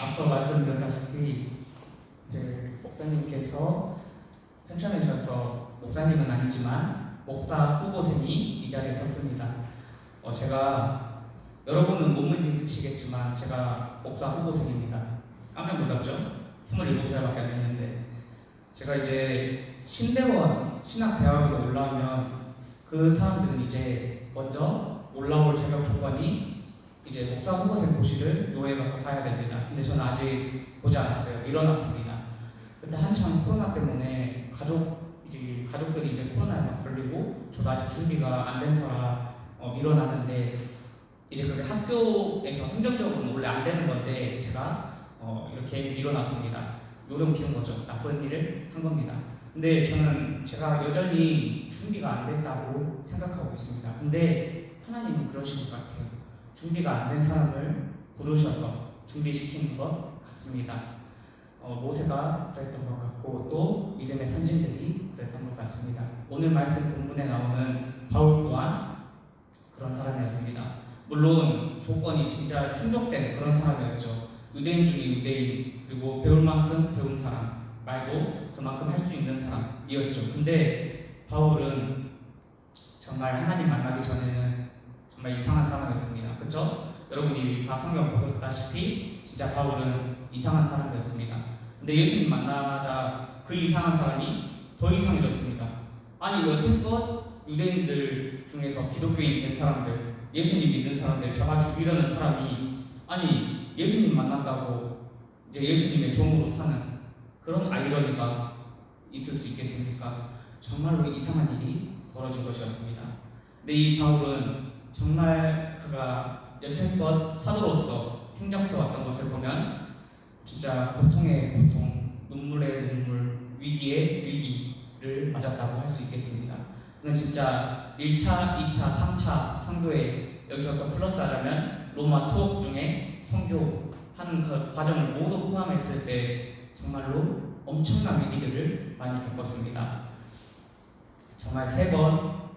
앞서 말씀드렸다시피 이제 목사님께서 편찬해 주셔서 목사님은 아니지만 목사 후보생이 이 자리에 섰습니다. 제가 여러분은 못 믿으시겠지만 제가 목사 후보생입니다. 깜짝 놀랍죠? 27살밖에 안 됐는데 제가 이제 신대원 신학대학에 올라오면 그 사람들은 이제 먼저 올라올 자격 조건이 이제 목사 후보생 고시를 교회에 가서 봐야 됩니다. 근데 저는 아직 보지 않았어요. 일어났습니다. 그때 한참 코로나 때문에 가족들이 이제 코로나에 막 걸리고 저도 아직 준비가 안 된 터라 일어났는데 이제 그게 학교에서 행정적으로는 원래 안 되는 건데 제가 이렇게 일어났습니다. 요령 피운 거죠. 나쁜 일을 한 겁니다. 근데 저는 제가 여전히 준비가 안 됐다고 생각하고 있습니다. 근데 하나님은 그러신 것 같아요. 준비가 안 된 사람을 부르셔서 준비시키는 것 같습니다. 모세가 그랬던 것 같고 또 믿음의 선진들이 그랬던 것 같습니다. 오늘 말씀 본문에 나오는 바울 또한 그런 사람이었습니다. 물론 조건이 진짜 충족된 그런 사람이었죠. 유대인 중에 유대인, 그리고 배울 만큼 배운 사람, 말도 그만큼 할 수 있는 사람이었죠. 근데 바울은 정말 하나님 만나기 전에는 정말 이상한 사람이었습니다. 그렇죠? 여러분이 다 성경 보셨다시피 진짜 바울은 이상한 사람이었습니다. 근데 예수님 만나자 그 이상한 사람이 더 이상해졌습니다. 아니 여태껏 유대인들 중에서 기독교인 된 사람들, 예수님 믿는 사람들 잡아 죽이려는 사람이 아니 예수님 만난다고 이제 예수님의 종으로 사는 그런 아이러니가 있을 수 있겠습니까? 정말로 이상한 일이 벌어진 것이었습니다. 근데 이 바울은 정말 그가 여태껏 사도로서 행적해왔던 것을 보면 진짜 고통의 고통, 눈물의 눈물, 위기의 위기를 맞았다고 할 수 있겠습니다. 그는 진짜 1차, 2차, 3차 선교에 여기서 또 플러스 하자면 로마 토업 중에 선교하는 그 과정을 모두 포함했을 때 정말로 엄청난 위기들을 많이 겪었습니다. 정말 3번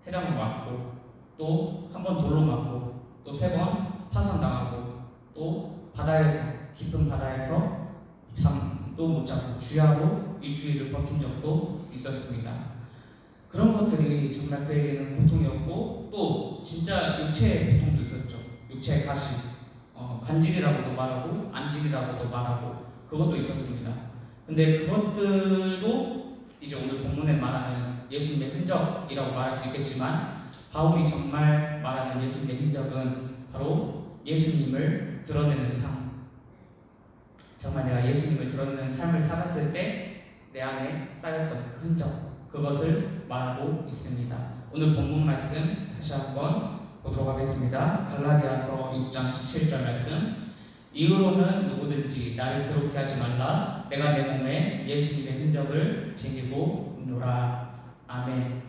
태장을 맞고 또 한 번 돌로 맞고 또 3번 파산당하고 또 바다에서 깊은 바다에서 잠도 못 자고 주야로 일주일을 버틴 적도 있었습니다. 그런 것들이 정말 그에게는 고통이었고 또 진짜 육체의 고통도 있었죠. 육체의 가시, 간질이라고도 말하고 안질이라고도 말하고 그것도 있었습니다. 근데 그것들도 이제 오늘 본문에 말하는 예수님의 흔적이라고 말할 수 있겠지만 바울이 정말 말하는 예수님의 흔적은 바로 예수님을 드러내는 삶. 정말 내가 예수님을 드러내는 삶을 살았을 때 내 안에 쌓였던 그 흔적, 그것을 말하고 있습니다. 오늘 본문 말씀 다시 한번 보도록 하겠습니다. 갈라디아서 6장 17절 말씀. 이후로는 누구든지 나를 괴롭게 하지 말라. 내가 내 몸에 예수님의 흔적을 지니고 있노라. 아멘.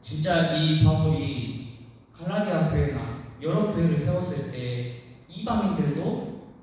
진짜 이 바울이 갈라디아 교회나 여러 교회를 세웠을 때 이방인들도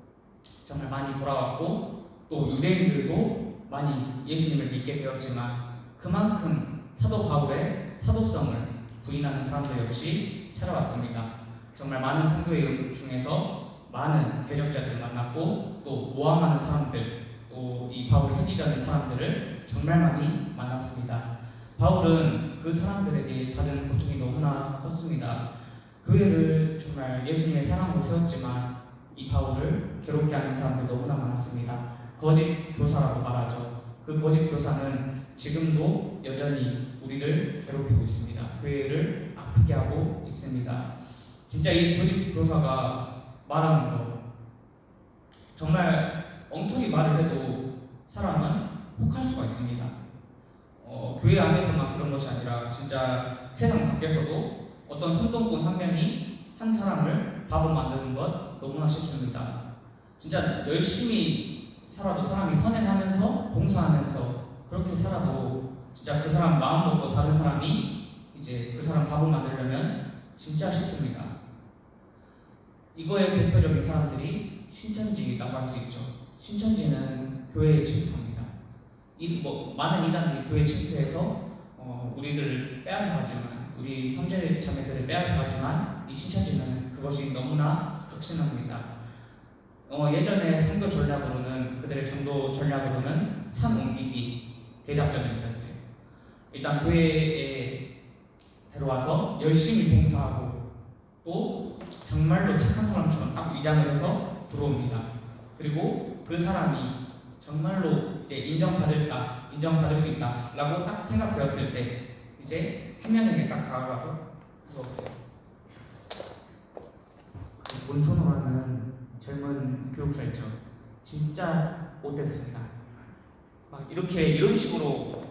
정말 많이 돌아왔고 또 유대인들도 많이 예수님을 믿게 되었지만 그만큼 사도 바울의 사도성을 부인하는 사람들 역시 찾아왔습니다. 정말 많은 선교회 중에서 많은 대적자들을 만났고 또 모함하는 사람들, 또 이 바울을 해치려는 사람들을 정말 많이 만났습니다. 바울은 그 사람들에게 받은 고통이 너무나 컸습니다. 교회를 정말 예수님의 사랑으로 세웠지만 이 바울을 괴롭게 하는 사람들 너무나 많았습니다. 거짓 교사라고 말하죠. 그 거짓 교사는 지금도 여전히 우리를 괴롭히고 있습니다. 교회를 아프게 하고 있습니다. 진짜 이 거짓 교사가 말하는 것 정말 엉터리 말을 해도 사람은 혹할 수가 있습니다. 교회 안에서만 그런 것이 아니라 진짜 세상 밖에서도 어떤 선동꾼 한 명이 한 사람을 바보 만드는 것 너무나 쉽습니다. 진짜 열심히 살아도 사람이 선행하면서 봉사하면서 그렇게 살아도 진짜 그 사람 마음 먹고 다른 사람이 이제 그 사람 바보 만들려면 진짜 쉽습니다. 이거의 대표적인 사람들이 신천지라고 할 수 있죠. 신천지는 교회의 질투입니다. 많은 이단들이 교회 침투해서 우리들을 빼앗아 가지만 우리 형제 자매들을 빼앗아 가지만 이 신천지는 그것이 너무나 극심합니다. 예전에 선교 전략으로는 그들의 전도 전략으로는 산 옮기기 대작전이 있었어요. 일단 교회에 들어와서 열심히 봉사하고 또 정말로 착한 사람처럼 딱 위장을 해서 들어옵니다. 그리고 그 사람이 정말로 이제 인정받을 수 있다라고 딱 생각되었을 때 이제 한 명에게 딱 다가가서 물어보세요. 그 몬소노라는 젊은 교육사 있죠. 진짜 못됐습니다. 막 이런 식으로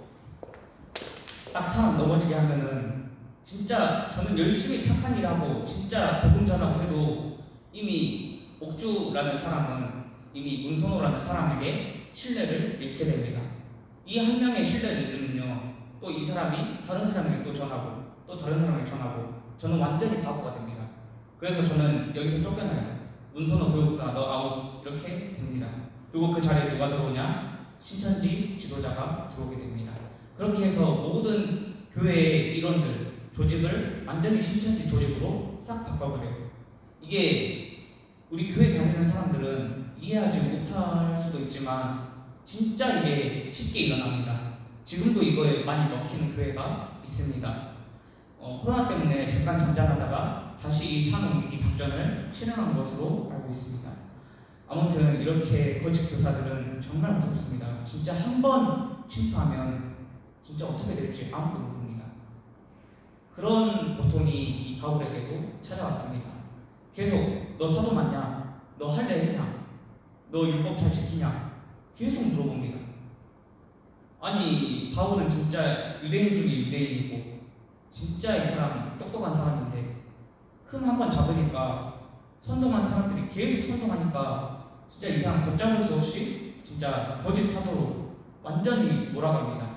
딱 사람 넘어지게 하면은 진짜 저는 열심히 착한 일하고 진짜 복음 전하고 해도 이미 옥주라는 사람은 이미 문선호라는 사람에게 신뢰를 잃게 됩니다. 이 한 명의 신뢰를 잃으면요 또 이 사람이 다른 사람에게 또 전하고 또 다른 사람에게 전하고 저는 완전히 바보가 됩니다. 그래서 저는 여기서 쫓겨나요. 문선호 교육사 너 아웃 이렇게 됩니다. 그리고 그 자리에 누가 들어오냐? 신천지 지도자가 들어오게 됩니다. 그렇게 해서 모든 교회의 일원들, 조직을 완전히 신천지 조직으로 싹 바꿔버려요. 이게 우리 교회 다니는 사람들은 이해하지 못할 수도 있지만 진짜 이게 쉽게 일어납니다. 지금도 이거에 많이 먹히는 교회가 있습니다. 코로나 때문에 잠깐 잠잠하다가 다시 이 산 옮기기 작전을 실행한 것으로 알고 있습니다. 아무튼 이렇게 거짓 교사들은 정말 무섭습니다. 진짜 한 번 침투하면 진짜 어떻게 될지 아무도 모릅니다. 그런 고통이 이 바울에게도 찾아왔습니다. 계속 너 사도 맞냐? 너 할례 했냐? 너 율법 잘 지키냐? 계속 물어봅니다. 아니 바울은 진짜 유대인 중에 유대인이고 진짜 이 사람 똑똑한 사람인데 흠 한 번 잡으니까 선동한 사람들이 계속 선동하니까 진짜 이 사람 걷잡을 수 없이 진짜 거짓 사도로 완전히 몰아갑니다.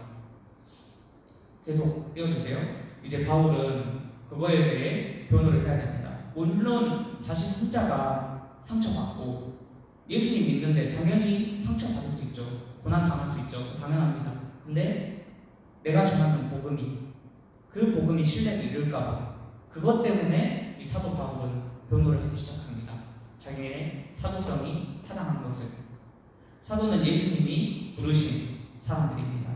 계속 띄워주세요. 이제 바울은 그거에 대해 변호를 해야 됩니다. 물론 자신 혼자가 상처받고 예수님 믿는데 당연히 상처받을 수 있죠. 고난당할 수 있죠. 당연합니다. 근데 내가 전하는 복음이 그 복음이 신뢰를 잃을까봐 그것 때문에 이 사도 바울은 변호를 하기 시작합니다. 자기의 사도성이 타당한 것을. 사도는 예수님이 부르신 사람들입니다.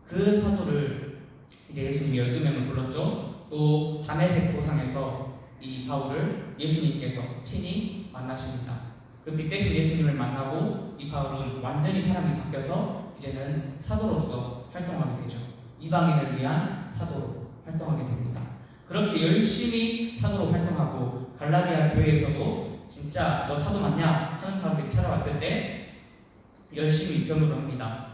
그 사도를 이제 예수님이 12명을 불렀죠. 또 다메섹 도상에서 이 바울을 예수님께서 친히 만나십니다. 그 빛 대신 예수님을 만나고 이 바울은 완전히 사람이 바뀌어서 이제는 사도로서 활동하게 되죠. 이방인을 위한 사도로 활동하게 됩니다. 그렇게 열심히 사도로 활동하고 갈라디아 교회에서도 진짜 너 사도 맞냐 하는 사람들이 찾아왔을 때 열심히 변호를 합니다.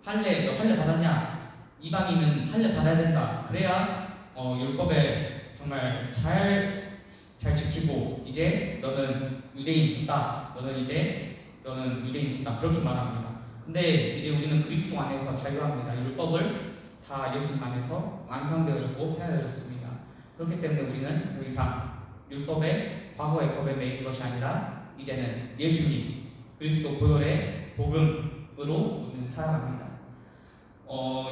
너 할례 받았냐? 이방인은 할례 받아야 된다. 그래야 율법에 정말 잘 지키고 이제 너는 유대인 됐다. 너는 유대인 됐다. 그렇게 말합니다. 근데 이제 우리는 그리스도 안에서 자유합니다. 율법을 다 예수님 안에서 완성되어졌고 폐하여졌습니다. 그렇기 때문에 우리는 더 이상 율법의 과거의 법에 매인 것이 아니라 이제는 예수님 그리스도 보혈의 복음으로 우리는 살아갑니다.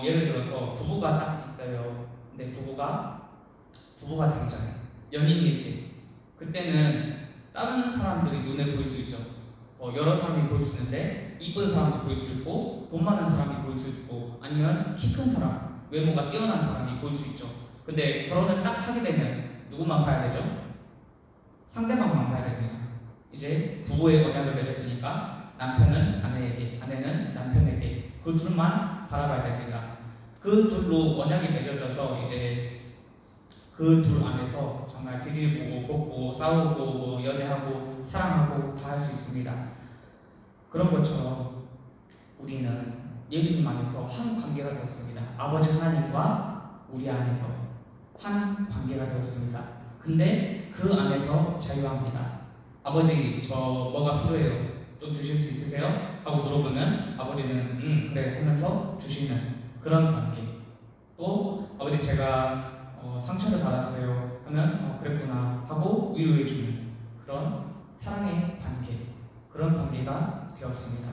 예를 들어서 부부가 딱 있어요. 근데 부부가 되기 전에 연인일 때 그때는 다른 사람들이 눈에 보일 수 있죠. 여러 사람이 보일 수 있는데 이쁜 사람도 보일 수 있고 돈 많은 사람이 보일 수 있고 아니면 키 큰 사람, 외모가 뛰어난 사람이 보일 수 있죠. 근데 결혼을 딱 하게 되면 누구만 봐야 되죠? 상대방만 봐야 됩니다. 이제 부부의 언약을 맺었으니까 남편은 아내에게, 아내는 남편에게 그 둘만 바라봐야 됩니다. 그 둘로 언약이 맺어져서 이제 그 둘 안에서 정말 뒤집고 볶고 싸우고 연애하고 사랑하고 다 할 수 있습니다. 그런 것처럼 우리는 예수님 안에서 한 관계가 되었습니다. 아버지 하나님과 우리 안에서 한 관계가 되었습니다. 근데 그 안에서 자유합니다. 아버지 저 뭐가 필요해요? 좀 주실 수 있으세요? 하고 물어보면 아버지는 그래 하면서 주시는 그런 관계. 또 아버지 제가 상처를 받았어요 하면 그랬구나 하고 위로해주는 그런 사랑의 관계, 그런 관계가 되었습니다.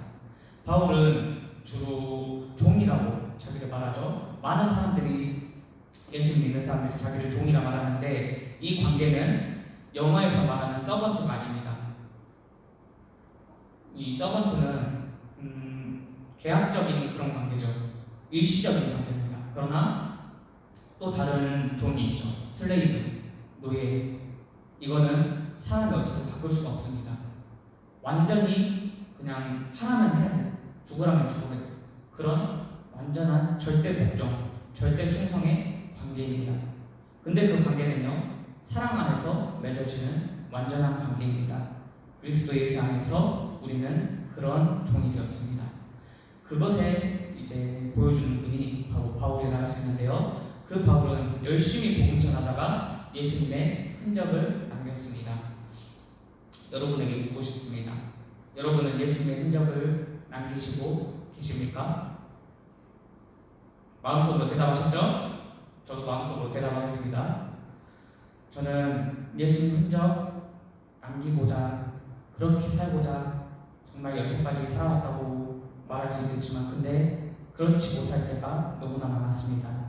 바울은 주로 종이라고 자기를 말하죠. 많은 사람들이 예수 믿는 사람들이 자기를 종이라 말하는데 이 관계는 영어에서 말하는 서번트가 아닙니다. 이 서번트는 계약적인 그런 관계죠. 일시적인 관계입니다. 그러나 또 다른 종이 있죠. 슬레이브, 노예. 이거는 사람이 어떻게 바꿀 수가 없습니다. 완전히 그냥 하라면 해야 돼. 죽으라면 죽어야 돼. 그런 완전한 절대 복종, 절대 충성의 관계입니다. 근데 그 관계는요, 사랑 안에서 맺어지는 완전한 관계입니다. 그리스도 예수 안에서 우리는 그런 종이 되었습니다. 그것에 이제 보여주는 분이 바로 바울이라 할 수 있는데요. 그 바울은 열심히 복음 전하다가 예수님의 흔적을 남겼습니다. 여러분에게 묻고 싶습니다. 여러분은 예수님의 흔적을 남기시고 계십니까? 마음속으로 대답하셨죠? 저도 마음속으로 대답하겠습니다. 저는 예수님 흔적 남기고자, 그렇게 살고자 정말 여태까지 살아왔다고 말할 수 있겠지만, 근데 그렇지 못할 때가 너무나 많았습니다.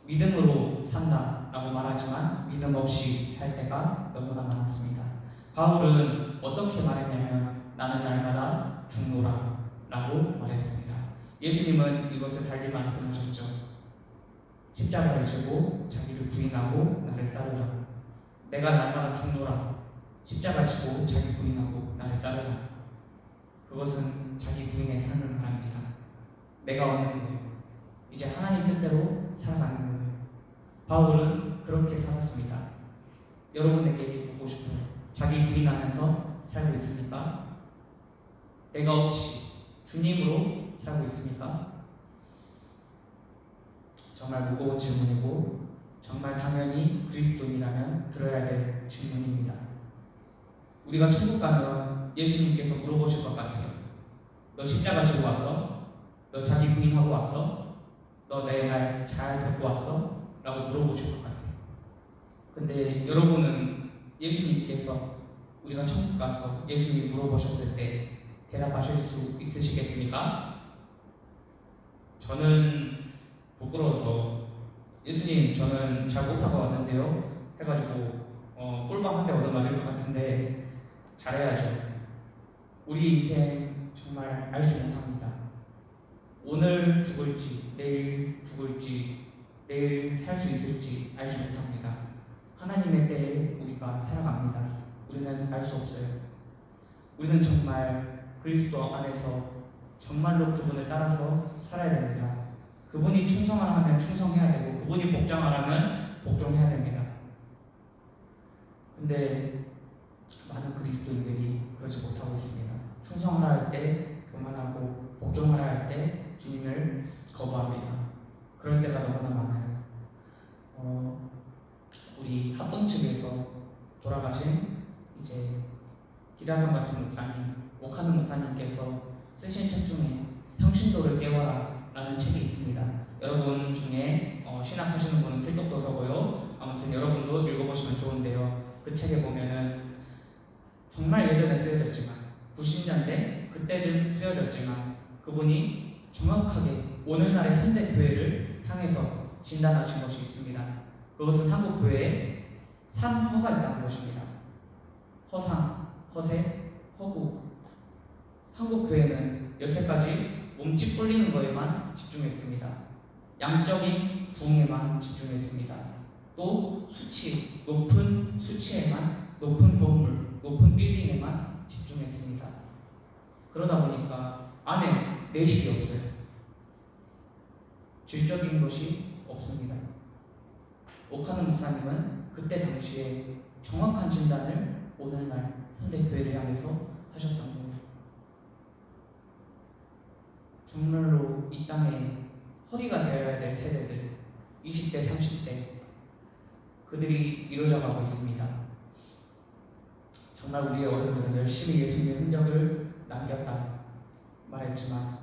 믿음으로 산다 라고 말하지만 믿음 없이 살 때가 너무나 많았습니다. 바울은 어떻게 말했냐면, 나는 날마다 죽노라 라고 말했습니다. 예수님은 이것을 달리 말씀하셨죠. 십자가를 지고 자기를 부인하고 나를 따르라. 내가 날마다 죽노라. 십자가 지고 자기 부인하고 나를 따르라. 그것은 자기 부인의 삶을 말합니다. 내가 얻는 거예요. 이제 하나님 뜻대로 살아가는 거예요. 바울은 그렇게 살았습니다. 여러분에게 묻고 싶어요. 자기 부인하면서 살고 있습니까? 내가 없이 주님으로 살고 있습니까? 정말 무거운 질문이고 정말 당연히 그리스도인이라면 들어야 될 질문입니다. 우리가 천국 가면 예수님께서 물어보실 것 같아요. 너 십자가 지고 왔어? 너 자기 부인하고 왔어? 너 내 말 잘 듣고 왔어? 라고 물어보실 것 같아요. 근데 여러분은 예수님께서 우리가 천국 가서 예수님이 물어보셨을 때 대답하실 수 있으시겠습니까? 저는 부끄러워서 예수님 저는 잘 못하고 왔는데요 해가지고 꿀밤 한 대 얻어맞을 것 같은데 잘해야죠. 우리 인생 정말 알지 못합니다. 오늘 죽을지 내일 죽을지 내일 살 수 있을지 알지 못합니다. 하나님의 때에 우리가 살아갑니다. 우리는 알 수 없어요. 우리는 정말 그리스도 안에서 정말로 그분을 따라서 살아야 됩니다. 그분이 충성하라면 충성해야 되고 그분이 복종하라면 복종해야 됩니다. 근데 많은 그리스도인들이 그러지 못하고 있습니다. 충성하라 할 때 교만하고 복종하라 할 때 주님을 거부합니다. 그럴 때가 너무나 많아요. 우리 합동 측에서 돌아가신 이제 기라성 같은 목사님, 오카는 목사님께서 쓰신 책 중에 평신도를 깨워라 라는 책이 있습니다. 여러분 중에 신학하시는 분은 필독도서고요. 아무튼 여러분도 읽어보시면 좋은데요. 그 책에 보면은 정말 예전에 쓰여졌지만 90년대 그때쯤 쓰여졌지만 그분이 정확하게 오늘날의 현대교회를 향해서 진단하신 것이 있습니다. 그것은 한국교회에 3허가 있다는 것입니다. 허상, 허세, 허구. 한국교회는 여태까지 몸집 불리는 것에만 집중했습니다. 양적인 부흥에만 집중했습니다. 또 수치, 높은 수치에만, 높은 건물, 높은 빌딩에만 집중했습니다. 그러다 보니까 안에 내실이 없어요. 질적인 것이 없습니다. 오카는 목사님은 그때 당시에 정확한 진단을 오늘날 현대교회를 향해서 하셨던 거예요. 정말로 이 땅에 허리가 되어야 될 세대들 20대, 30대 그들이 이루어져 가고 있습니다. 정말 우리의 어른들은 열심히 예수님의 흔적을 남겼다 말했지만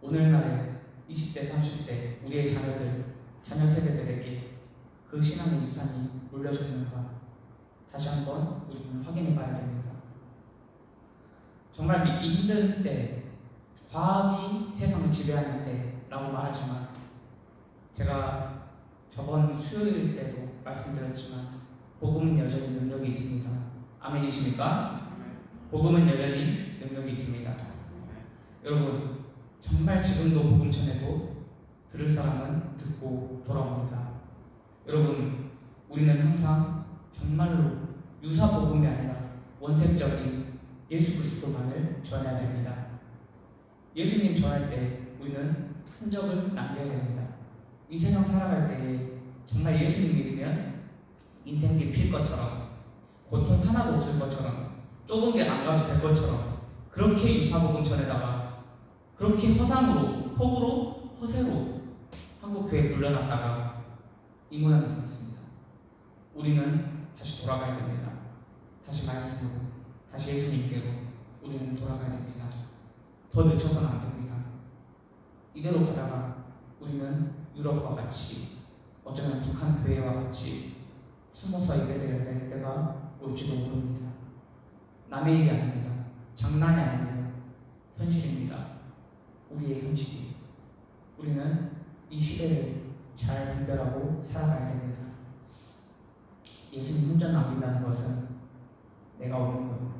오늘날의 20대, 30대 우리의 자녀들, 자녀 세대들에게 그 신앙의 유산이 물려졌는가 다시 한번 우리는 확인해 봐야 됩니다. 정말 믿기 힘든 때, 과학이 세상을 지배하는 때라고 말하지만 제가 저번 수요일 때도 말씀드렸지만 복음은 여전히 능력이 있습니다. 아멘이십니까? 복음은 여전히 능력이 있습니다. 여러분, 정말 지금도 복음 전해도 들을 사람은 듣고 돌아옵니다. 여러분, 우리는 항상 정말로 유사 복음이 아니라 원색적인 예수 그리스도만을 전해야 됩니다. 예수님 전할 때 우리는 흔적을 남겨야 됩니다. 이 세상 살아갈 때 정말 예수님 믿으면 인생길 필 것처럼, 고통 하나도 없을 것처럼, 좁은 길 안 가도 될 것처럼, 그렇게 유사복음 전에다가 그렇게 허상으로, 허구로, 허세로 한국교회에 물러났다가 이 모양이 되었습니다. 우리는 다시 돌아가야 됩니다. 다시 말씀으로, 다시 예수님께로 우리는 돌아가야 됩니다. 더 늦춰서는 안 됩니다. 이대로 가다가 우리는 유럽과 같이, 어쩌면 북한 교회와 같이 숨어서 예배드려야 될 때가 올지도 모릅니다. 남의 일이 아닙니다. 장난이 아닙니다. 현실입니다. 우리의 현실이. 우리는 이 시대를 잘 분별하고 살아가야 됩니다. 예수님 혼자 남긴다는 것은 내가 오는 거예요.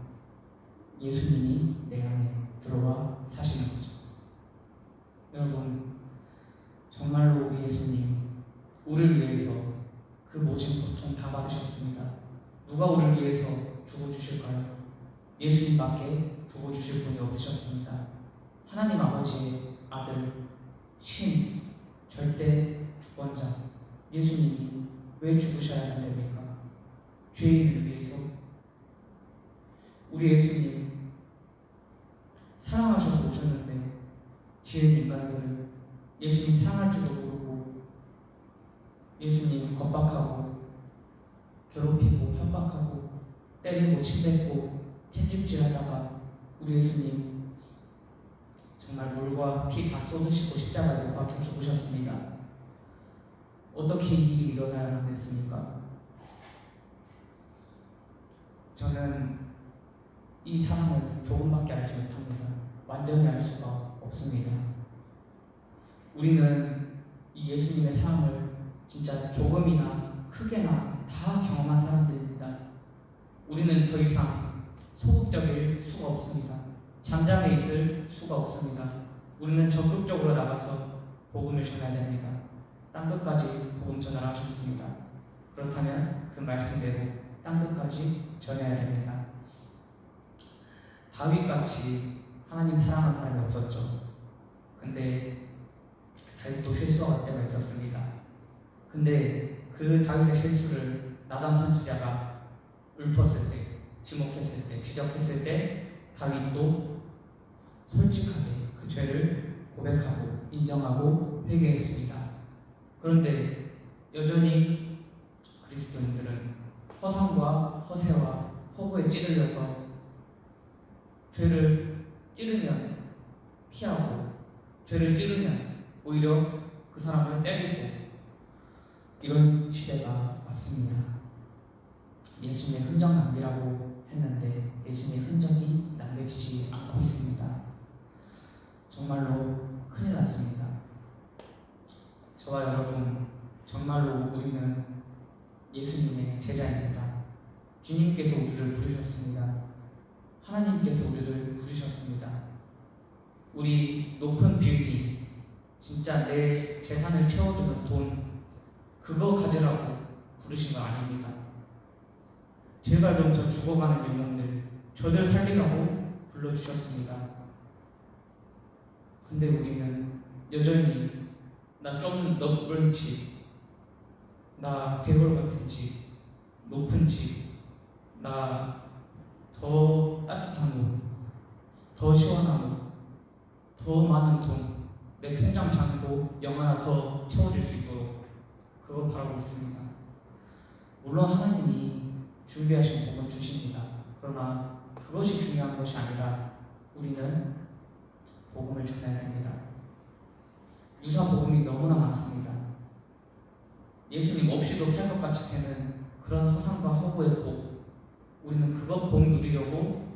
예수님이 내 안에 들어와 사시는 거죠. 여러분, 정말로 우리 예수님 우리를 위해서 그 모진 고통 다 받으셨습니다. 누가 우리를 위해서 죽어주실까요? 예수님밖에 죽어주실 분이 없으셨습니다. 하나님 아버지의 아들, 신, 절대 주권자 예수님이 왜 죽으셔야 됩니까? 죄인을 위해서. 우리 예수님 사랑하셔서 오셨는데 지은 인간들은 예수님 사랑할 줄도 모르고 예수님 겁박하고 괴롭히고 협박하고 때리고 침뱉고 채찍질하다가 우리 예수님 정말 물과 피 다 쏟으시고 십자가에 못 박혀 죽으셨습니다. 어떻게 이 일이 일어나야만 됐습니까? 저는 이 사랑을 조금밖에 알지 못합니다. 완전히 알 수가 없습니다. 우리는 이 예수님의 사랑을 진짜 조금이나 크게나 다 경험한 사람들입니다. 우리는 더 이상 소극적일 수가 없습니다. 잠잠해 있을 수가 없습니다. 우리는 적극적으로 나가서 복음을 전해야 됩니다. 땅끝까지 복음 전하라 하셨습니다. 그렇다면 그 말씀대로 땅끝까지 전해야 됩니다. 다윗같이 하나님 사랑하는 사람이 없었죠. 근데 다윗도 실수할 때가 있었습니다. 근데 그 다윗의 실수를 나단 선지자가 읊었을 때, 지목했을 때, 지적했을 때 다윗도 솔직하게 그 죄를 고백하고 인정하고 회개했습니다. 그런데 여전히 그리스도인들은 허상과 허세와 허구에 찌들려서 죄를 찌르면 피하고 죄를 찌르면 오히려 그 사람을 때리고 이런 시대가 왔습니다. 예수님의 흔적 남기라고 했는데 예수님의 흔적이 남겨지지 않고 있습니다. 정말로 큰일 났습니다. 저와 여러분, 정말로 우리는 예수님의 제자입니다. 주님께서 우리를 부르셨습니다. 하나님께서 우리를 부르셨습니다. 우리 높은 빌딩, 진짜 내 재산을 채워주는 돈, 그거 가지라고 부르신 거 아닙니다. 제발 좀 저 죽어가는 영혼들, 저들 살리라고 불러주셨습니다. 근데 우리는 여전히 나 좀 넓은 집, 나 배울 같은 집, 높은 집, 나 더 따뜻한 옷, 더 시원한 옷, 더 많은 돈, 내 통장 잔고 영하나 더 채워줄 수 있도록 그거 바라고 있습니다. 물론 하나님이 준비하신 복은 주십니다. 그러나 그것이 중요한 것이 아니라 우리는 복음을 전해야 합니다. 유사 복음이 너무나 많습니다. 예수님 없이도 살 것 같이 되는 그런 허상과 허구의 복, 우리는 그것 복 누리려고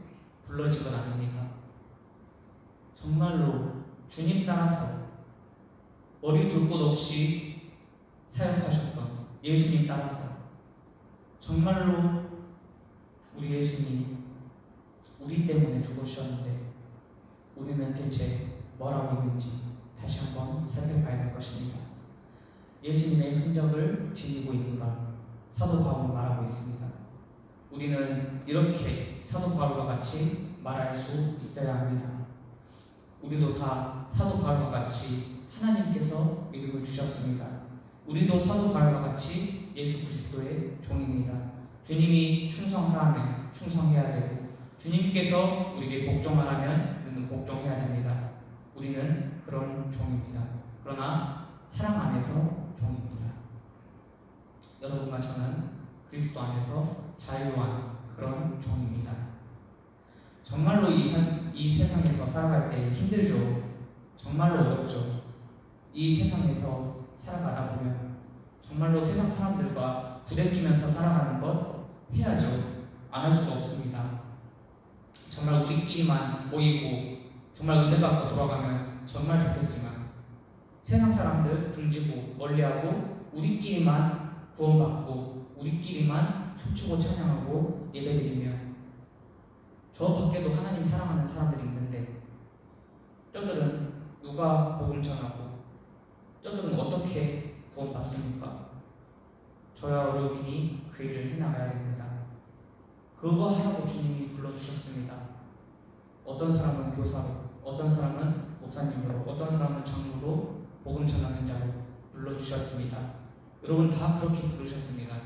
불러진 건 아닙니다. 정말로 주님 따라서 머리 둘 곳 없이 사역하셨던 예수님 따라서 정말로 우리 예수님 우리 때문에 죽으셨는데 우리는 우리는 대체 뭘 하고 있는지 다시 한번 살펴봐야 할 것입니다. 예수님의 흔적을 지니고 있는가? 사도 바울은 말하고 있습니다. 우리는 이렇게 사도 바울과 같이 말할 수 있어야 합니다. 우리도 다 사도 바울과 같이 하나님께서 믿음을 주셨습니다. 우리도 사도 바울과 같이 예수 그리스도의 종입니다. 주님이 충성하라면 충성해야 되고, 주님께서 우리에게 복종하라면 우리는 복종해야 됩니다. 우리는 그런 종입니다. 그러나 사랑 안에서 종입니다. 여러분과 저는 그리스도 안에서 자유한 그런 종입니다. 정말로 이 세상에서 살아갈 때 힘들죠. 정말로 어렵죠. 이 세상에서 살아가다 보면 정말로 세상 사람들과 부대끼면서 살아가는 것 해야죠. 안 할 수가 없습니다. 정말 우리끼리만 모이고 정말 은혜 받고 돌아가면 정말 좋겠지만, 세상 사람들 등지고 멀리하고 우리끼리만 구원받고 우리끼리만 춤추고 찬양하고 예배드리면, 저 밖에도 하나님 사랑하는 사람들이 있는데 저들은 누가 복음 전하고 저들은 어떻게 구원받습니까? 저와 여러분이 그 일을 해나가야 됩니다. 그거 하라고 주님이 불러주셨습니다. 어떤 사람은 교사로, 어떤 사람은 목사님으로, 어떤 사람은 장로로, 복음 전하는 자로 불러주셨습니다. 여러분 다 그렇게 부르셨습니다.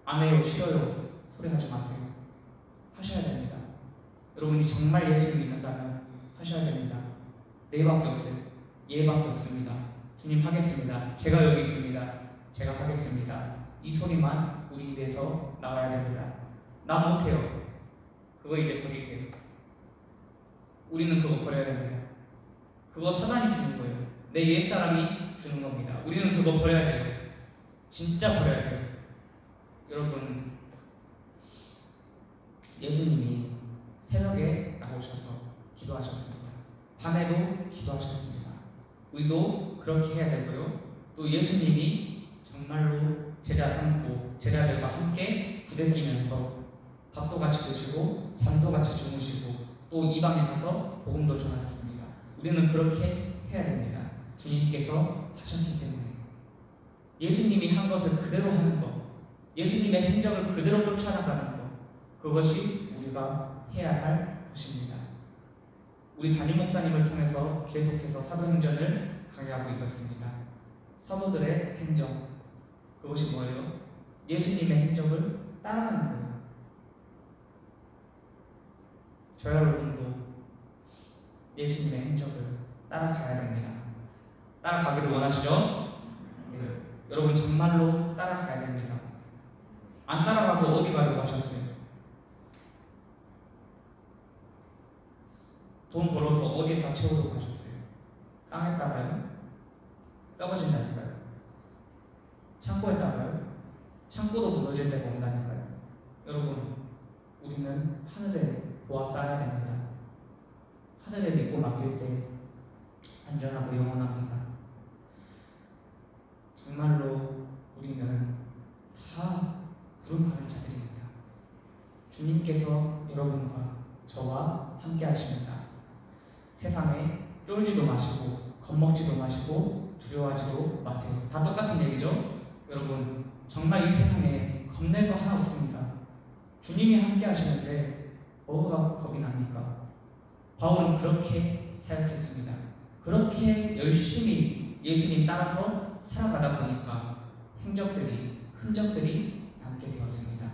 안 해요, 싫어요, 소리 하지 마세요. 하셔야 됩니다. 여러분이 정말 예수를 믿는다면 하셔야 됩니다. 네밖에 없어요. 예밖에 없습니다. 주님 하겠습니다. 제가 여기 있습니다. 제가 하겠습니다. 이 소리만 우리 입에서 나와야 됩니다. 나 못해요. 그거 이제 버리세요. 우리는 그거 버려야 됩니다. 그거 사단이 주는 거예요. 내 옛사람이 주는 겁니다. 우리는 그거 버려야 돼요. 진짜 버려야 돼요. 여러분, 예수님이 새벽에 나오셔서 기도하셨습니다. 밤에도 기도하셨습니다. 우리도 그렇게 해야 되고요. 또 예수님이 정말로 제자들과 함께 부대끼면서 밥도 같이 드시고 잠도 같이 주무시고 또 이방에 가서 복음도 전하셨습니다. 우리는 그렇게 해야 됩니다. 주님께서 하셨기 때문에. 예수님이 한 것을 그대로 하는 것, 예수님의 행적을 그대로 쫓아나가는 것, 그것이 우리가 해야 할 것입니다. 우리 담임 목사님을 통해서 계속해서 사도행전을 강의하고 있었습니다. 사도들의 행적, 그것이 뭐예요? 예수님의 행적을 따라가는 거예요. 저와 여러분도 예수님의 행적을 따라가야 됩니다. 따라가기를 원하시죠? 네. 여러분 정말로 따라가야 됩니다. 안 따라가고 어디 가려고 하셨어요? 돈 벌어서 어디에다 채우려고 하셨어요? 땅에다가요? 썩어진다니까요. 창고에다가요? 창고도 무너질 때가 온다니까요. 여러분, 우리는 하늘에 보아 쌓아야 됩니다. 하늘에 믿고 맡길 때 안전하고 영원합니다. 정말로 우리는 다 부름받은 자들입니다. 주님께서 여러분과 저와 함께 하십니다. 세상에 쫄지도 마시고 겁먹지도 마시고 두려워하지도 마세요. 다 똑같은 얘기죠? 여러분, 정말 이 세상에 겁낼 거 하나 없습니다. 주님이 함께 하시는데 뭐가 겁이 납니까? 바울은 그렇게 사역했습니다. 그렇게 열심히 예수님 따라서 살아가다 보니까 흔적들이 남게 되었습니다.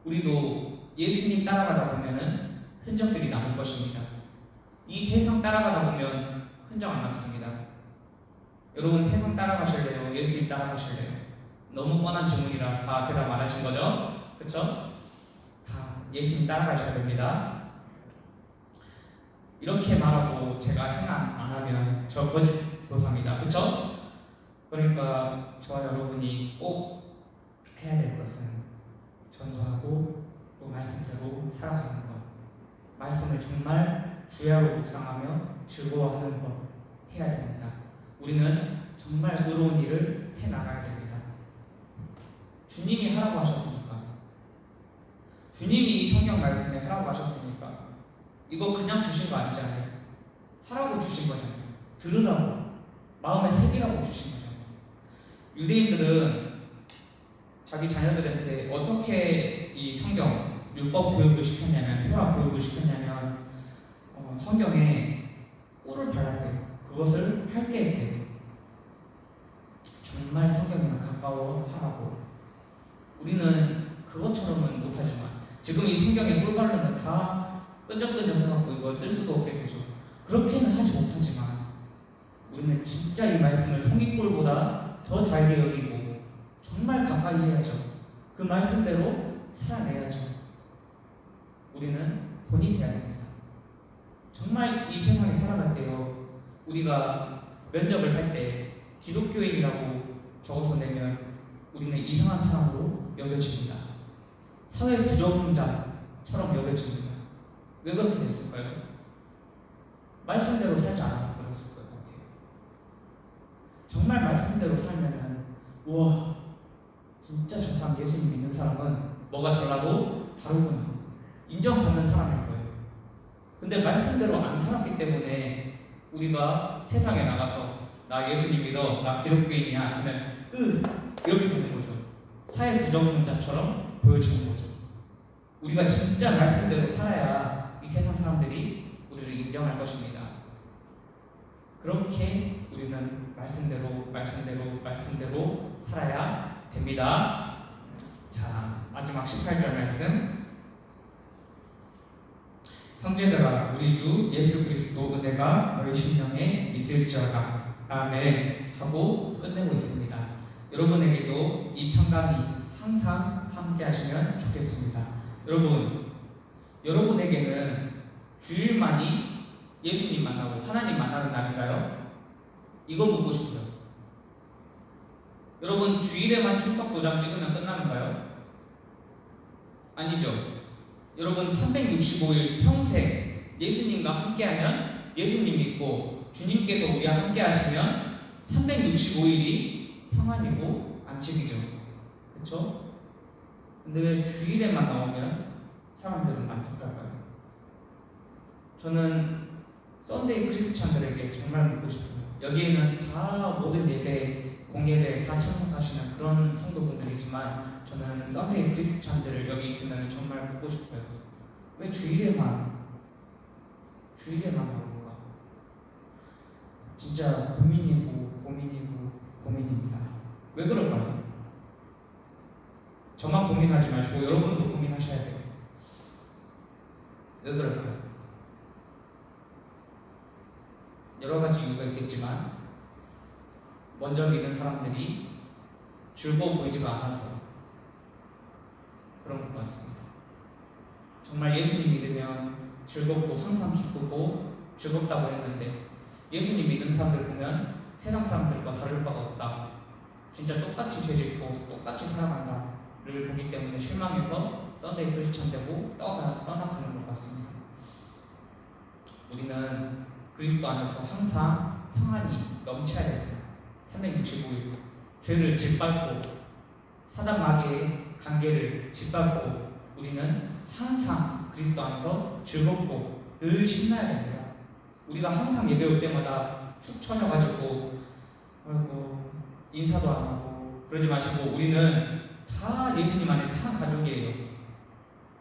우리도 예수님 따라가다 보면은 흔적들이 남을 것입니다. 이 세상 따라가다 보면 흔적 안 남습니다. 여러분 세상 따라가실래요? 예수님 따라가실래요? 너무 뻔한 질문이라 다 대답 안 하신 거죠? 그쵸? 다 예수님 따라가셔야 됩니다. 이렇게 말하고 제가 행함 안 하면 저 거짓 교사입니다. 그쵸? 그러니까 저와 여러분이 꼭 해야 될 것은 전도하고 또 말씀대로 살아가는 것, 말씀을 정말 주야로 묵상하며 즐거워하는 것 해야 됩니다. 우리는 정말 의로운 일을 해나가야 됩니다. 주님이 하라고 하셨으니까, 주님이 이 성경 말씀에 하라고 하셨으니까 이거 그냥 주신 거 아니잖아요. 하라고 주신 거잖아요. 들으라고, 마음에 새기라고 주신 거잖아요. 유대인들은 자기 자녀들한테 어떻게 이 성경, 율법 교육을 시켰냐면, 토라 교육을 시켰냐면 성경에 꿀을 발랐대요. 그것을 핥게 했대요. 정말 성경이랑 가까워 하라고. 우리는 그것처럼은 못하지만 지금 이 성경에 꿀 바르면 다 끈적끈적 해갖고 이거 쓸 수도 없게 되죠. 그렇게는 하지 못하지만 우리는 진짜 이 말씀을 송이꿀보다 더 달게 여기고 정말 가까이 해야죠. 그 말씀대로 살아내야죠. 우리는 본이 돼야 됩니다. 정말 이 세상에 살아갈 때요, 우리가 면접을 할 때 기독교인이라고 적어서 내면 우리는 이상한 사람으로 여겨집니다. 사회 부적응자처럼 여겨집니다. 왜 그렇게 됐을까요? 말씀대로 살지 않아서 그랬을 것 같아요. 정말 말씀대로 살면은 우와, 진짜 저 사람 예수님 믿는 사람은 뭐가 달라도 다르구나, 인정받는 사람일 거예요. 근데 말씀대로 안 살았기 때문에 우리가 세상에 나가서 나 예수님 믿어, 나 기독교인이야 하면 이렇게 되는 거죠. 사회 부적응자처럼 보여지는 거죠. 우리가 진짜 말씀대로 살아야 이 세상 사람들이 우리를 인정할 것입니다. 그렇게 우리는 말씀대로 살아야 됩니다. 자, 마지막 18절 말씀. 형제들아, 우리 주 예수 그리스도 은혜가 너희 심령에 있을지어다. 아멘 하고 끝내고 있습니다. 여러분에게도 이 평강이 항상 함께 하시면 좋겠습니다. 여러분에게는 주일만이 예수님 만나고 하나님 만나는 날인가요? 이거 묻고 싶어요. 여러분, 주일에만 출석 도장 찍으면 끝나는가요? 아니죠. 여러분, 365일 평생 예수님과 함께하면, 예수님 믿고 주님께서 우리와 함께 하시면 365일이 평안이고 안식이죠. 그렇죠? 근데 왜 주일에만 나오면 사람들은 만족할까요? 저는 썬데이 크리스찬들에게 정말 묻고 싶어요. 여기에는 다 모든 예배, 공예배 다 참석하시는 그런 성도분들이지만 저는 썬데이 크리스찬들을 여기 있으면 정말 묻고 싶어요. 왜 주일에만 나올까? 진짜 고민입니다. 왜 그럴까요? 저만 고민하지 마시고 여러분도 고민하셔야 돼요. 왜 그럴까요? 여러 가지 이유가 있겠지만 먼저 믿는 사람들이 즐거워 보이지가 않아서 그런 것 같습니다. 정말 예수님 믿으면 즐겁고 항상 기쁘고 즐겁다고 했는데 예수님 믿는 사람들 보면 세상 사람들과 다를 바가 없다, 진짜 똑같이 죄짓고 똑같이 살아간다를 보기 때문에 실망해서 썬데이 크리스천 되고 떠나가는 것 같습니다. 우리는 그리스도 안에서 항상 평안이 넘쳐야 됩니다. 365일 죄를 짓밟고 사단 마귀의 관계를 짓밟고 우리는 항상 그리스도 안에서 즐겁고 늘 신나야 됩니다. 우리가 항상 예배 올 때마다 축 처져가지고 인사도 안 하고 그러지 마시고 우리는 다 예수님 안에서 한 가족이에요.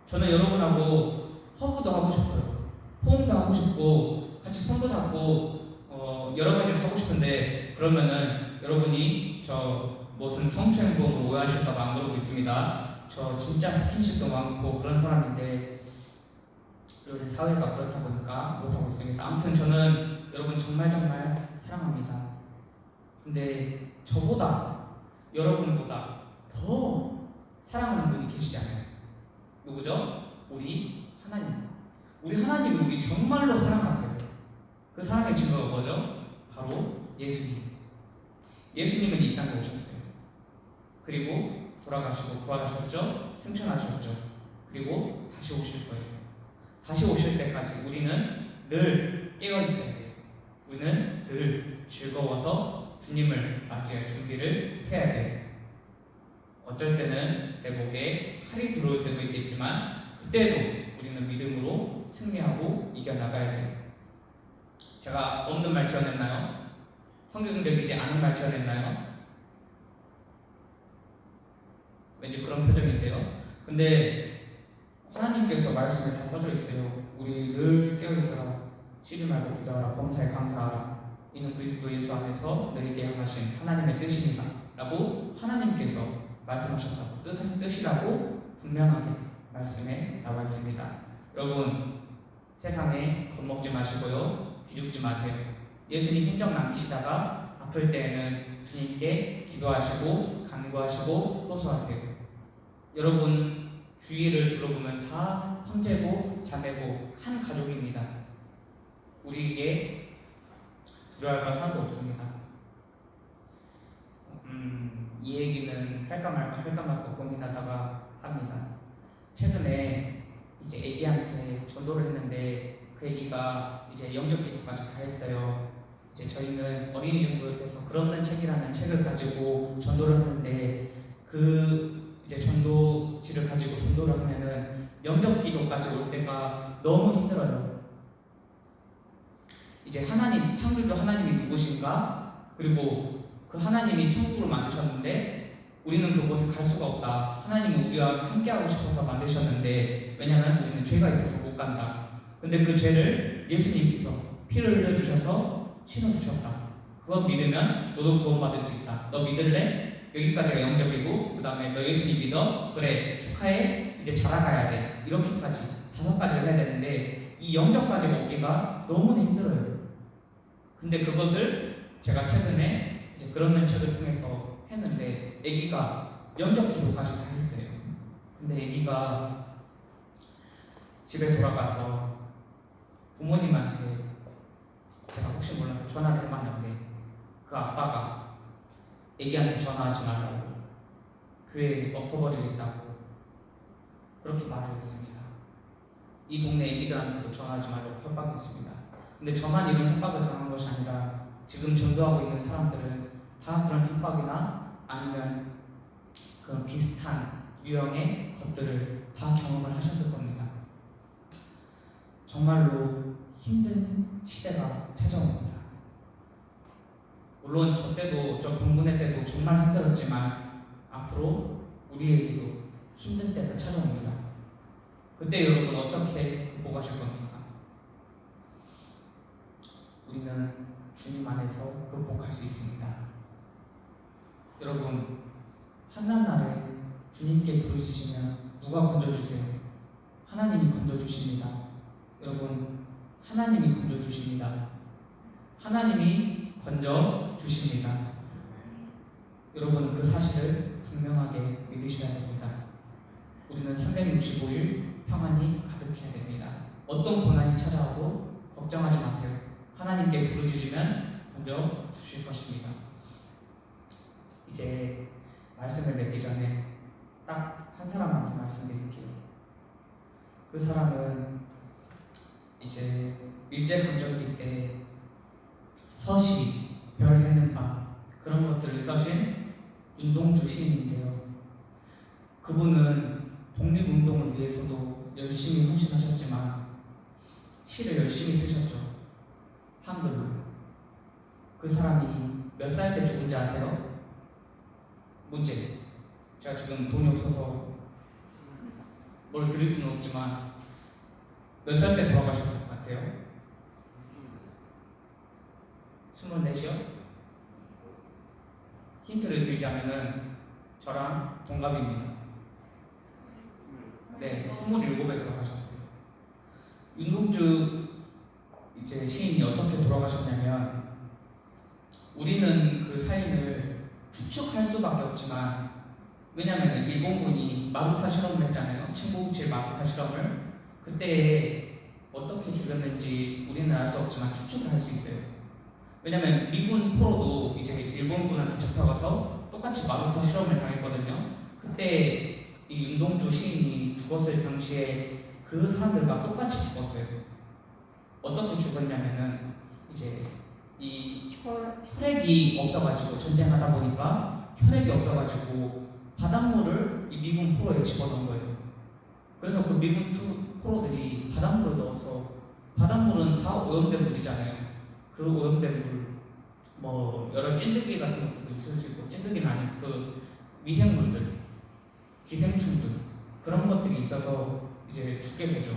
저는 여러분하고 허브도 하고 싶어요. 호응도 하고 싶고 같이 손도 잡고 여러 가지를 하고 싶은데 그러면은 여러분이 저 무슨 성추행범으로 오해하실까봐 안 그러고 있습니다. 저 진짜 스킨십도 많고 그런 사람인데 요즘 사회가 그렇다 보니까 못하고 있습니다. 아무튼 저는 여러분 정말 사랑합니다. 근데 저보다 여러분보다 더 사랑하는 분이 계시잖아요. 누구죠? 우리 하나님. 우리 하나님은 우리 정말로 사랑하세요. 그 사랑의 증거가 뭐죠? 바로 예수님. 예수님은 이 땅에 오셨어요. 그리고 돌아가시고 부활하셨죠? 승천하셨죠? 그리고 다시 오실 거예요. 다시 오실 때까지 우리는 늘 깨어있어야 돼요. 우리는 늘 즐거워서 주님을 맞이할 준비를 해야 돼요. 어쩔 때는 내 목에 칼이 들어올 때도 있겠지만 그때도 우리는 믿음으로 승리하고 이겨나가야 돼요. 제가 없는 말 지어냈나요? 성경적이지 않은 말 지어냈나요? 왠지 그런 표정인데요. 근데 하나님께서 말씀에 다 써져 있어요. 우리 늘 깨어있어라, 쉬지 말고 기도하라, 범사에 감사하라. 이는 그리스도 예수 안에서 너희에게 향하신 하나님의 뜻입니다 라고 하나님께서 말씀하셨다고, 뜻이라고 분명하게 말씀에 나와 있습니다. 여러분, 세상에 겁먹지 마시고요, 기죽지 마세요. 예수님 hin적 남기시다가 아플 때에는 주님께 기도하시고 간구하시고 호소하세요. 여러분 주위를 둘러보면 다 형제고 자매고 한 가족입니다. 우리에게 두려워할 건 하나도 없습니다. 이 얘기는 할까 말까 고민하다가 합니다. 최근에 이제 애기한테 전도를 했는데 그 애기가 이제 영접 기도까지 다 했어요. 이제 저희는 어린이 전도협에서 그렇는 책이라는 책을 가지고 전도를 하는데 그 이제 전도지를 가지고 전도를 하면은 영접 기도까지 올 때가 너무 힘들어요. 이제 하나님, 창조주 하나님이 누구신가? 그리고 그 하나님이 천국을 만드셨는데 우리는 그곳에 갈 수가 없다. 하나님은 우리와 함께하고 싶어서 만드셨는데 왜냐하면 우리는 죄가 있어서 못 간다. 근데 그 죄를 예수님께서 피를 흘려주셔서 씻어주셨다. 그것 믿으면 너도 구원받을 수 있다. 너 믿을래? 여기까지가 영접이고 그 다음에 너 예수님 믿어? 그래 축하해. 이제 자라가야 돼. 이렇게까지 5가지를 해야 되는데 이 영접까지 오기가 너무 힘들어요. 근데 그것을 제가 최근에 이제 그런 책을 통해서 했는데 애기가 영접 기도까지 다 했어요. 근데 애기가 집에 돌아가서 부모님한테 제가 혹시 몰라서 전화를 해봤는데 그 아빠가 애기한테 전화하지 말라고, 교회에 엎어버리겠다고 그렇게 말을 했습니다. 이 동네 애기들한테도 전화하지 말라고 협박했습니다. 근데 저만 이런 협박을 당한 것이 아니라 지금 전도하고 있는 사람들은 다 그런 협박이나 아니면 그런 비슷한 유형의 것들을 다 경험을 하셨을 겁니다. 정말로 힘든 시대가 찾아옵니다. 물론 저 때도, 저 공군회 때도 정말 힘들었지만 앞으로 우리에게도 힘든 때가 찾아옵니다. 그때 여러분 어떻게 극복하실 겁니까? 우리는 주님 안에서 극복할 수 있습니다. 여러분, 한낱날에 주님께 부르짖으면 누가 건져주세요? 하나님이 건져주십니다. 여러분, 하나님이 건져주십니다. 하나님이 건져주십니다. 여러분, 그 사실을 분명하게 믿으셔야 됩니다. 우리는 365일 평안이 가득해야 됩니다. 어떤 고난이 찾아와도 걱정하지 마세요. 하나님께 부르짖으면 건져주실 것입니다. 이제 말씀을 맺기 전에 딱 한 사람한테 말씀드릴게요. 그 사람은 이제 일제강점기 때 서시, 별 해는 밤 그런 것들을 써신 윤동주 시인인데요. 그분은 독립운동을 위해서도 열심히 헌신하셨지만 시를 열심히 쓰셨죠. 한글로. 그 사람이 몇 살 때 죽은지 아세요? 문제. 제가 지금 돈이 없어서 뭘 드릴 수는 없지만 몇 살 때 돌아가셨을 것 같아요? 24이요? 힌트를 드리자면은 저랑 동갑입니다. 네, 27에 돌아가셨어요. 윤동주 이제 시인이 어떻게 돌아가셨냐면 우리는 그 사인을 추측할 수밖에 없지만 왜냐하면 일본군이 마루타 실험을 했잖아요. 침묵질 마루타 실험을. 그때 어떻게 죽였는지 우리는 알 수 없지만 추측을 할 수 있어요. 왜냐하면 미군 포로도 이제 일본군한테 잡혀가서 똑같이 마루타 실험을 당했거든요. 그때 이 윤동주 시인이 죽었을 당시에 그 사람들과 똑같이 죽었어요. 어떻게 죽었냐면은 이제 이 혈액이 없어가지고 전쟁하다 보니까 혈액이 없어가지고 바닷물을 이 미군 포로에 집어넣은 거예요. 그래서 그 미군 포로들이 바닷물을 넣어서 바닷물은 다 오염된 물이잖아요. 그 오염된 물, 뭐 여러 찐득이 같은 것도 있을 수 있고, 찐득이는 아니고 그 미생물들, 기생충들, 그런 것들이 있어서 이제 죽게 되죠.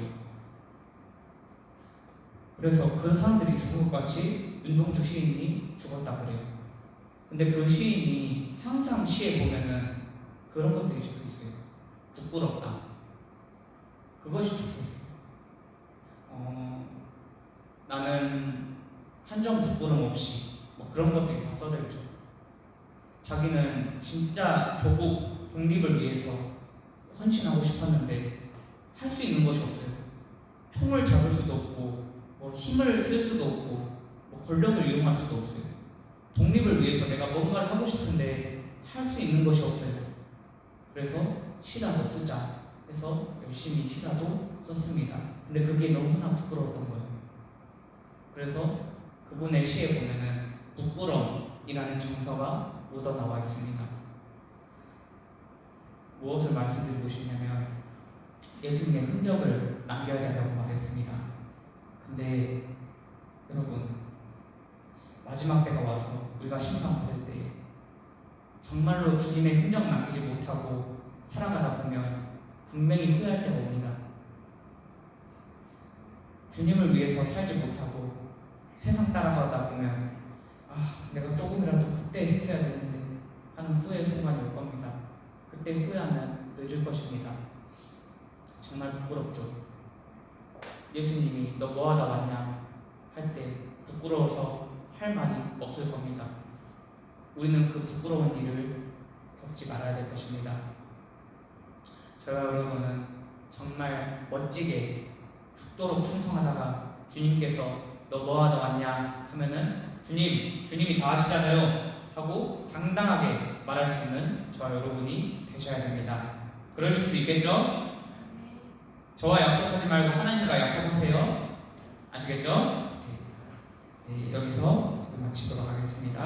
그래서 그 사람들이 죽은 것 같이 윤동주 시인이 죽었다 그래요. 근데 그 시인이 항상 시에 보면은 그런 것들이 적혀 있어요. 부끄럽다. 그것이 적혀 있어요. 나는 한점 부끄럼 없이 뭐 그런 것들이 다 써져 있죠. 자기는 진짜 조국 독립을 위해서 헌신하고 싶었는데 할 수 있는 것이 없어요. 총을 잡을 수도 없고, 뭐 힘을 쓸 수도 없고, 뭐 권력을 이용할 수도 없어요. 독립을 위해서 내가 뭔가를 하고 싶은데 할 수 있는 것이 없어요. 그래서 시라도 쓰자 해서 열심히 시라도 썼습니다. 근데 그게 너무나 부끄러웠던 거예요. 그래서 그분의 시에 보면은 부끄럼이라는 정서가 묻어 나와 있습니다. 무엇을 말씀드리고 싶냐면 예수님의 흔적을 남겨야 된다고 말했습니다. 근데 여러분, 마지막 때가 와서 우리가 심판받을 때 정말로 주님의 흔적 남기지 못하고 살아가다 보면 분명히 후회할 때가 옵니다. 주님을 위해서 살지 못하고 세상 따라가다 보면 내가 조금이라도 그때 했어야 되는데 하는 후회의 순간이 올 겁니다. 그때 후회하면 늦을 것입니다. 정말 부끄럽죠. 예수님이 너 뭐하다 왔냐 할 때 부끄러워서 할 말이 없을 겁니다. 우리는 그 부끄러운 일을 겪지 말아야 될 것입니다. 저와 여러분은 정말 멋지게 죽도록 충성하다가 주님께서 너 뭐하다 왔냐 하면은 주님이 다 하시잖아요 하고 당당하게 말할 수 있는 저와 여러분이 되셔야 됩니다. 그러실 수 있겠죠? 저와 약속하지 말고 하나님과 약속하세요. 아시겠죠? 네, 여기서 마치도록 하겠습니다.